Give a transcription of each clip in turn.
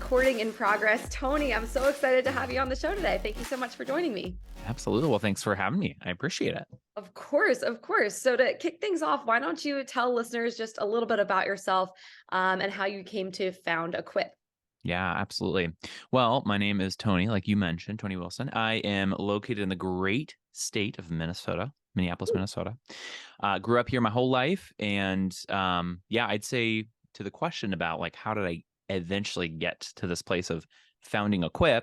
recording in progress. Tony, I'm so excited to have you on the show today. Thank you so much for joining me. Absolutely. Well, thanks for having me. I appreciate it. Of course, of course. So to kick things off, why don't you tell listeners just a little bit about yourself and how you came to found Accquip? Yeah, absolutely. Well, my name is Tony, like you mentioned, Tony Wilson. I am located in the great state of Minnesota, Minneapolis, Minnesota. Grew up here my whole life. And yeah, I'd say to the question about like, how did I eventually get to this place of founding Accquip?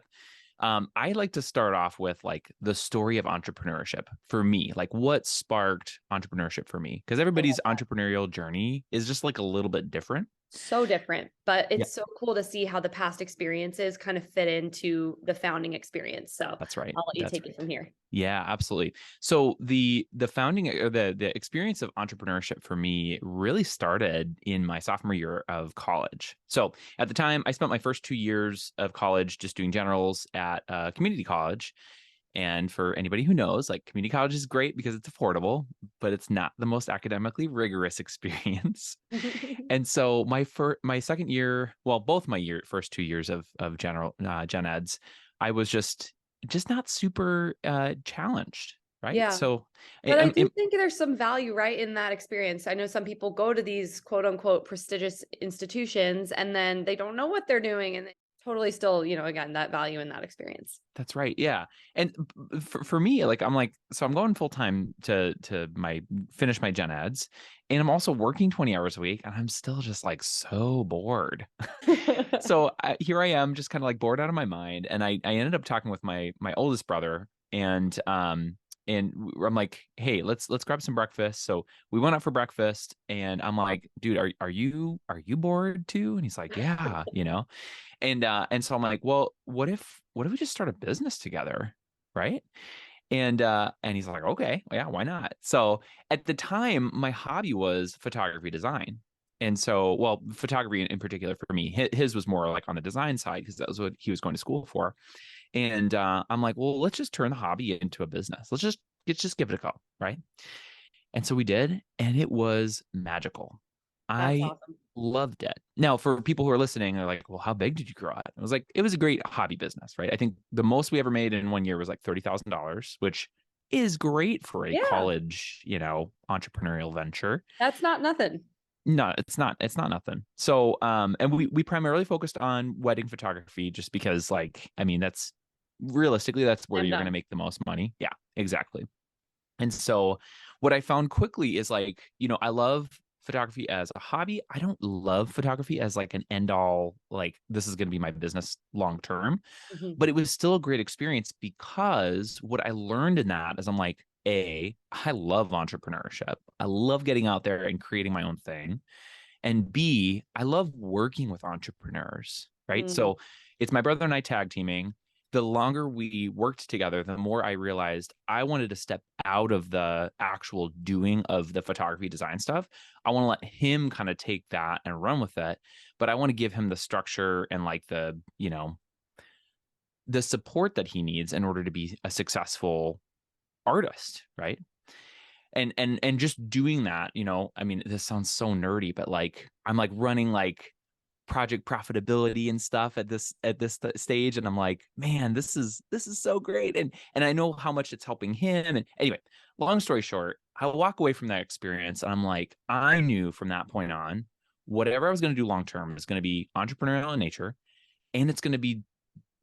I like to start off with like the story of entrepreneurship for me, like what sparked entrepreneurship for me, because I love everybody's that. entrepreneurial journey is just like a little bit different. So different, but Yeah, it's so cool to see how the past experiences kind of fit into the founding experience. So that's right. I'll let you That's take it right. from here. Yeah, absolutely. So the founding or the experience of entrepreneurship for me really started in my sophomore year of college. So at the time, I spent my first 2 years of college just doing generals at a community college. And for anybody who knows, like community college is great because it's affordable, but it's not the most academically rigorous experience. And so my second year, well, both my first 2 years of general gen eds, I was just not super challenged, right? Yeah. So But I do think there's some value, right, in that experience. I know some people go to these quote unquote prestigious institutions and then they don't know what they're doing and they totally still, again, that value in that experience. That's right. Yeah. And for me, like I'm like, so I'm going full time to my finish my gen eds, and I'm also working 20 hours a week, and I'm still just like so bored. So here I am, just kind of like bored out of my mind. And I ended up talking with my oldest brother, and I'm like, hey, let's grab some breakfast. So we went out for breakfast, and I'm like, dude, are you bored too? And he's like, yeah, and so I'm like, well, what if we just start a business together, right? And he's like, okay, yeah, why not? So at the time, my hobby was photography design. And so, well, photography in particular for me, his was more like on the design side because that was what he was going to school for. And I'm like, well, let's just turn the hobby into a business. Let's just give it a go, right? And so we did, and it was magical. That's I awesome. loved it. Now, for people who are listening, they're like, well, how big did you grow it? I was like, it was a great hobby business, right? I think the most we ever made in 1 year was like $30,000, which is great for a Yeah, college, entrepreneurial venture. that's not nothing. No, it's not. It's not nothing. So, and we primarily focused on wedding photography just because, like, I mean, that's realistically, that's where I'm you're going to done. make the most money. Yeah, exactly. And so what I found quickly is like, I love photography as a hobby. I don't love photography as like an end all, like this is going to be my business long term. Mhm. But it was still a great experience because what I learned in that is I'm like, I love entrepreneurship. I love getting out there and creating my own thing. And B, I love working with entrepreneurs, right? Mm. So it's my brother and I tag teaming. The longer we worked together, the more I realized I wanted to step out of the actual doing of the photography design stuff. I want to let him kind of take that and run with it, but I want to give him the structure and like the support that he needs in order to be a successful artist, right? And just doing that, I mean, this sounds so nerdy, but like I'm like running like project profitability and stuff at this stage, and I'm like, man, this is so great, and I know how much it's helping him. And anyway, long story short, I walk away from that experience and I'm like, I knew from that point on, whatever I was going to do long term is going to be entrepreneurial in nature, and it's going to be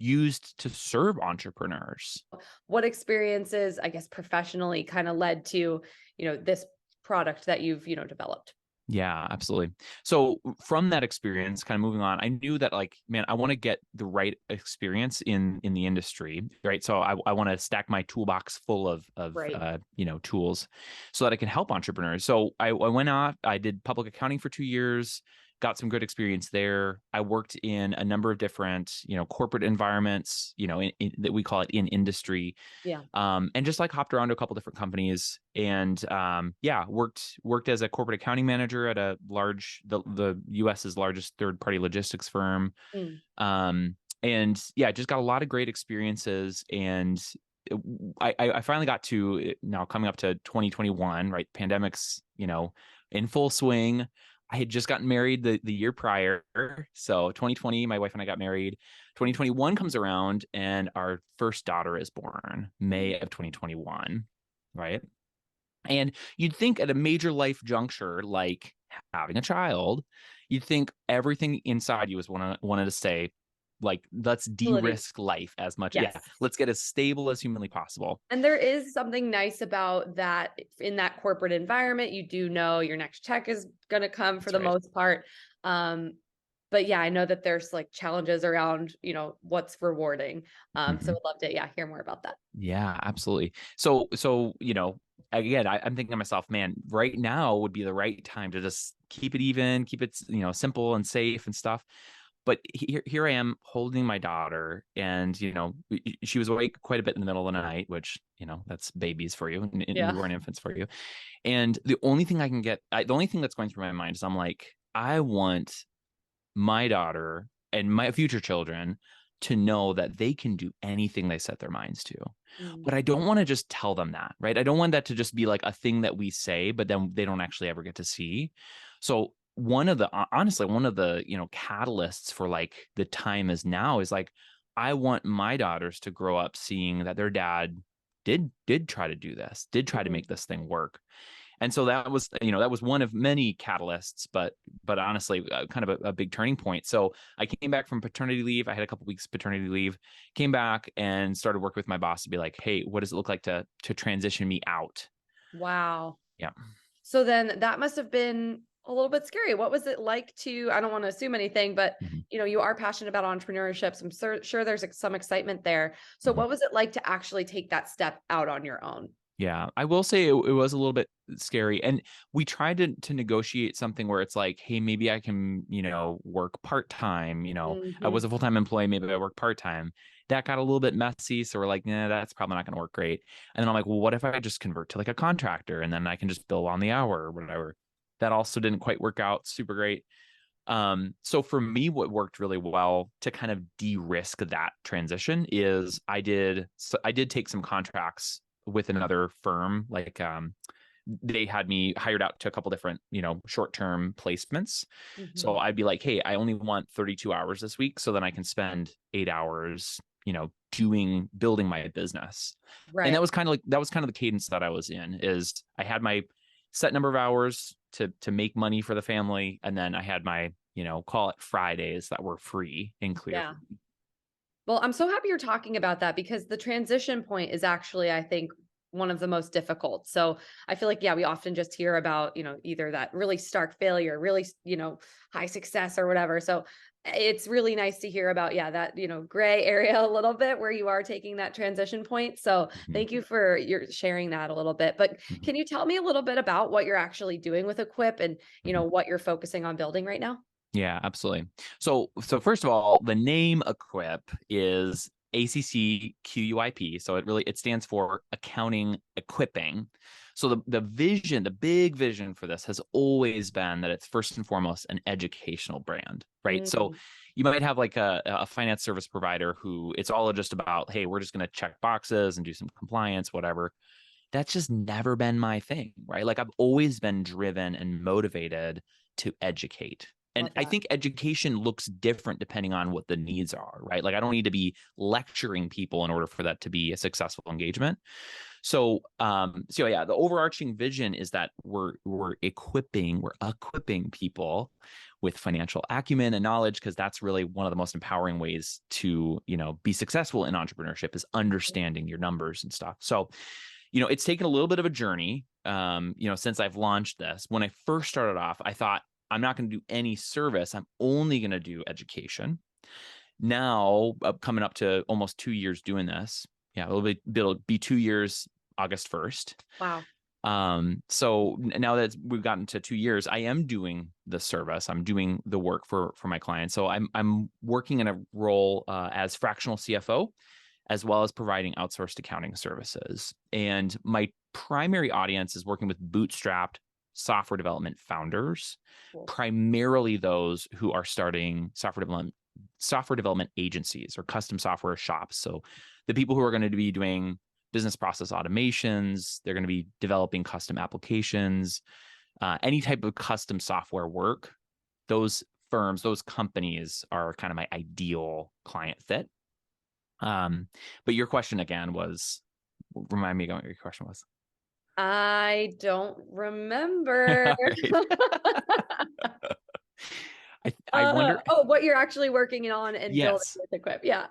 used to serve entrepreneurs. What experiences, I guess, professionally kind of led to, this product that you've, developed? Yeah, absolutely. So from that experience, kind of moving on, I knew that like, man, I want to get the right experience in the industry, right? So I want to stack my toolbox full of Right. tools so that I can help entrepreneurs. So I went off, I did public accounting for 2 years, got some good experience there. I worked in a number of different, corporate environments, that we call it in industry, Yeah. and just like hopped around to a couple different companies, and yeah, worked as a corporate accounting manager at the US's largest third party logistics firm, Mm. and yeah, just got a lot of great experiences. And I finally got to now coming up to 2021, right? Pandemic's in full swing. I had just gotten married the year prior. So 2020, my wife and I got married. 2021 comes around and our first daughter is born, May of 2021. Right. And you'd think at a major life juncture, like having a child, you'd think everything inside you was wanted to say, like, let's Ability. de-risk life as much. Yeah. Yes. Let's get as stable as humanly possible. And there is something nice about that in that corporate environment. You do know your next check is going to come for That's the right. most part. But yeah, I know that there's like challenges around, what's rewarding. So Mhm. would love to, yeah, hear more about that. Yeah, absolutely. So, again, I'm thinking to myself, man, right now would be the right time to just keep it even, keep it, simple and safe and stuff. But here I am holding my daughter, and she was awake quite a bit in the middle of the night, which that's babies for you, Yeah. newborn infants for you. And the only thing the only thing that's going through my mind is I'm like, I want my daughter and my future children to know that they can do anything they set their minds to. Mm. But I don't want to just tell them that, right? I don't want that to just be like a thing that we say, but then they don't actually ever get to see. So honestly, one of the, catalysts for like the time is now is like, I want my daughters to grow up seeing that their dad did try to do this, did try to Mhm. make this thing work. And so that was one of many catalysts, but honestly, kind of a big turning point. So I came back from paternity leave. I had a couple weeks paternity leave, came back and started working with my boss to be like, hey, what does it look like to transition me out? Wow. Yeah. So then that must have been a little bit scary. What was it like to, I don't want to assume anything, but Mhm. you are passionate about entrepreneurship. So I'm sure there's some excitement there. So Mhm. what was it like to actually take that step out on your own? Yeah, I will say it was a little bit scary. And we tried to negotiate something where it's like, hey, maybe I can, work part-time. I was Mhm. a full-time employee, maybe I work part-time. That got a little bit messy. So we're like, nah, that's probably not gonna work great. And then I'm like, well, what if I just convert to like a contractor and then I can just bill on the hour or whatever? That also didn't quite work out super great. So for me, what worked really well to kind of de-risk that transition is I did take some contracts with another firm. Like they had me hired out to a couple different, short-term placements. So Mhm. I'd be like, hey, I only want 32 hours this week, so then I can spend 8 hours, building my business. And Right. that was kind of the cadence that I was in, is I had my set number of hours to make money for the family, and then I had my, call it Fridays that were free and clear. Yeah. Well, I'm so happy you're talking about that because the transition point is actually, I think, one of the most difficult. So I feel like, yeah, we often just hear about, either that really stark failure, really, high success or whatever. So it's really nice to hear about, yeah, that, gray area a little bit where you are taking that transition point. So Mhm. thank you for your sharing that a little bit. But Mhm. can you tell me a little bit about what you're actually doing with Accquip and, Mhm. what you're focusing on building right now? Yeah, absolutely. So first of all, the name Accquip is ACCQUIP. So it stands for accounting equipping. So the big vision for this has always been that it's first and foremost an educational brand, right? So Mm. you might have like a finance service provider who it's all just about, hey, we're just going to check boxes and do some compliance, whatever. That's just never been my thing, right? Like I've always been driven and motivated to educate. And Love I that. think education looks different depending on what the needs are, right? Like I don't need to be lecturing people in order for that to be a successful engagement. So yeah, the overarching vision is that we're equipping people with financial acumen and knowledge, because that's really one of the most empowering ways to, be successful in entrepreneurship, is understanding your numbers and stuff. So it's taken a little bit of a journey, since I've launched this. When I first started off, I thought I'm not going to do any service. I'm only going to do education. Now, coming up to almost 2 years doing this. Yeah, it'll be 2 years, August 1st. Wow. So now that we've gotten to 2 years, I am doing the service. I'm doing the work for my clients. So I'm working in a role as fractional CFO, as well as providing outsourced accounting services. And my primary audience is working with bootstrapped software development founders, Cool. primarily those who are starting software development agencies or custom software shops. So the people who are going to be doing business process automations, they're going to be developing custom applications, any type of custom software work, those firms, those companies are kind of my ideal client fit. But your question again was, remind me again what your question was. I don't remember. All right. I wonder. Oh, what you're actually working on and building Yes. with Accquip. Yeah.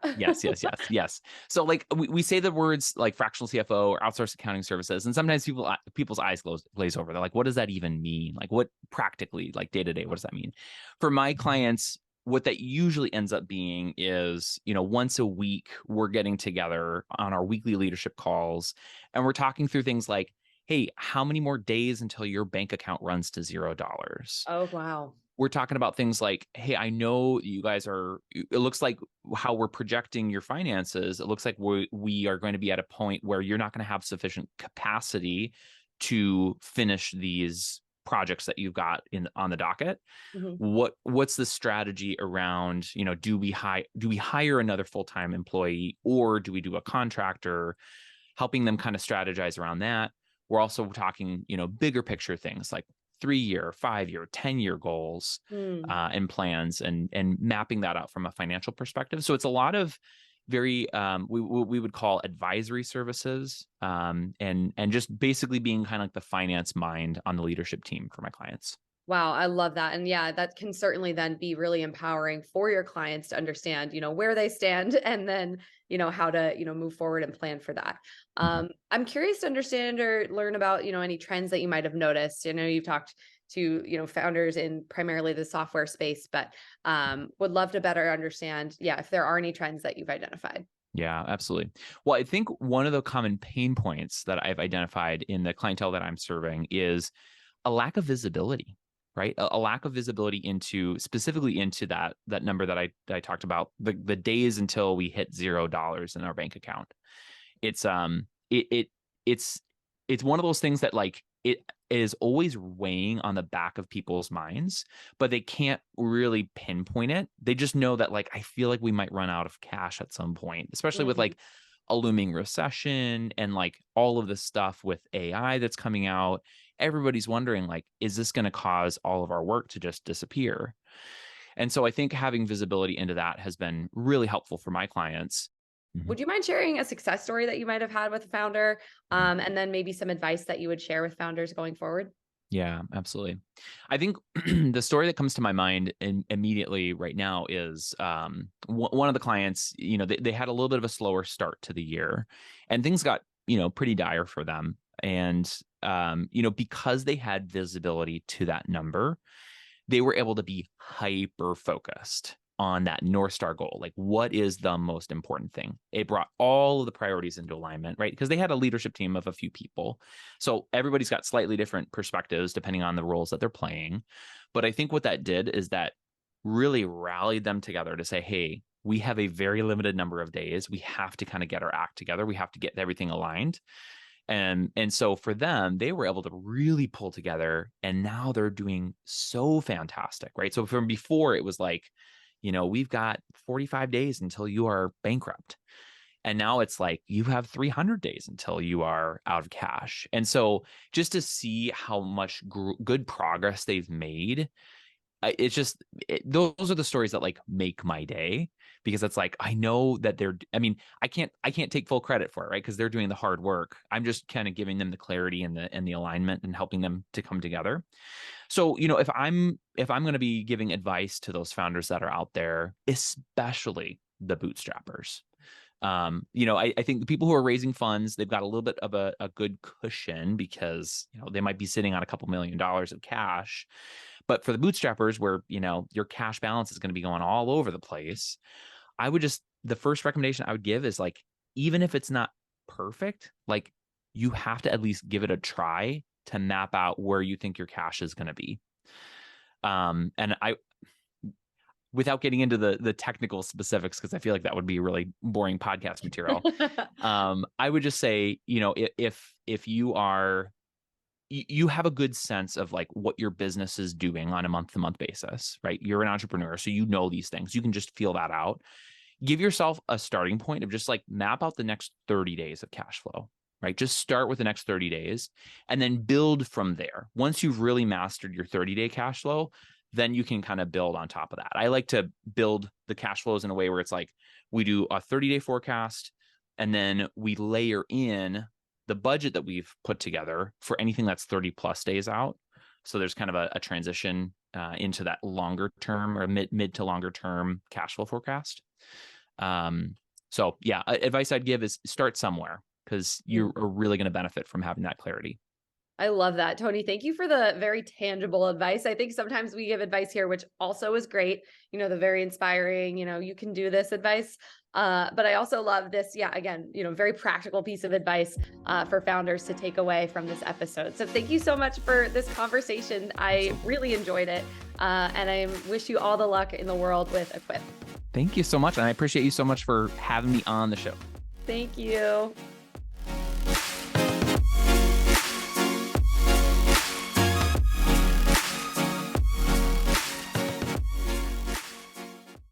Yes. So like we say the words like fractional CFO or outsourced accounting services, and sometimes people's eyes glaze over. They're like, what does that even mean? Like what practically, like day to day, what does that mean? For my clients, what that usually ends up being is, once a week, we're getting together on our weekly leadership calls and we're talking through things like, hey, how many more days until your bank account runs to $0? Oh, wow. We're talking about things like, hey, I know you guys it looks like how we're projecting your finances. It looks like we are going to be at a point where you're not going to have sufficient capacity to finish these projects that you've got on the docket. Mhm. What's the strategy around, do we hire another full-time employee, or do we do a contractor, helping them kind of strategize around that. We're also talking, bigger picture things like 3-year, 5-year, 10-year goals Mm. and plans, and mapping that out from a financial perspective. So it's a lot of very we would call advisory services, and just basically being kind of like the finance mind on the leadership team for my clients. Wow, I love that. And yeah, that can certainly then be really empowering for your clients to understand, where they stand and then, how to, move forward and plan for that. Mhm. I'm curious to understand or learn about, any trends that you might have noticed. I know you've talked to, founders in primarily the software space, but would love to better understand, yeah, if there are any trends that you've identified. Yeah, absolutely. Well, I think one of the common pain points that I've identified in the clientele that I'm serving is a lack of visibility, right? A lack of visibility specifically into that number that I talked about, the days until we hit $0 in our bank account. It's it's it's one of those things that like it is always weighing on the back of people's minds, but they can't really pinpoint it. They just know that like I feel like we might run out of cash at some point, especially with Mhm. like a looming recession and like all of the stuff with AI that's coming out. Everybody's wondering like, is this going to cause all of our work to just disappear? And so I think having visibility into that has been really helpful for my clients. Mhm. Would you mind sharing a success story that you might have had with a founder, Mhm. and then maybe some advice that you would share with founders going forward? Yeah, absolutely. I think the story that comes to my mind immediately right now is one of the clients, they had a little bit of a slower start to the year and things got, pretty dire for them. And, because they had visibility to that number, they were able to be hyper focused on that North Star goal. Like, what is the most important thing? It brought all of the priorities into alignment, right? Because they had a leadership team of a few people. So everybody's got slightly different perspectives depending on the roles that they're playing. But I think what that did is that really rallied them together to say, hey, we have a very limited number of days. We have to kind of get our act together. We have to get everything aligned. And so for them, they were able to really pull together, and now they're doing so fantastic, right? So from before it was like, we've got 45 days until you are bankrupt. And now it's like you have 300 days until you are out of cash. And so just to see how much good progress they've made, it's just those are the stories that like make my day, because it's like I know that I can't take full credit for it, right? Because they're doing the hard work. I'm just kind of giving them the clarity and the alignment and helping them to come together. So, if I'm going to be giving advice to those founders that are out there, especially the bootstrappers, I think the people who are raising funds, they've got a little bit of a good cushion because, they might be sitting on a couple $1 million of cash. But for the bootstrappers where, your cash balance is going to be going all over the place, the first recommendation I would give is like, even if it's not perfect, like you have to at least give it a try to map out where you think your cash is going to be. And without getting into the technical specifics, because I feel like that would be really boring podcast material. I would just say, if you have a good sense of like what your business is doing on a month-to-month basis, right? You're an entrepreneur, so you know these things. You can just feel that out. Give yourself a starting point of just like map out the next 30 days of cash flow. right? Just start with the next 30 days and then build from there. Once you've really mastered your 30-day cash flow, then you can kind of build on top of that. I like to build the cash flows in a way where it's like we do a 30-day forecast and then we layer in the budget that we've put together for anything that's 30 plus days out. So there's kind of a transition into that longer term or mid to longer term cash flow forecast. So yeah, advice I'd give is start somewhere because you are really going to benefit from having that clarity. I love that. Tony, thank you for the very tangible advice. I think sometimes we give advice here, which also is great, the very inspiring, you can do this advice. But I also love this, again, very practical piece of advice for founders to take away from this episode. So thank you so much for this conversation. I really enjoyed it. And I wish you all the luck in the world with Accquip. Thank you so much. And I appreciate you so much for having me on the show. Thank you.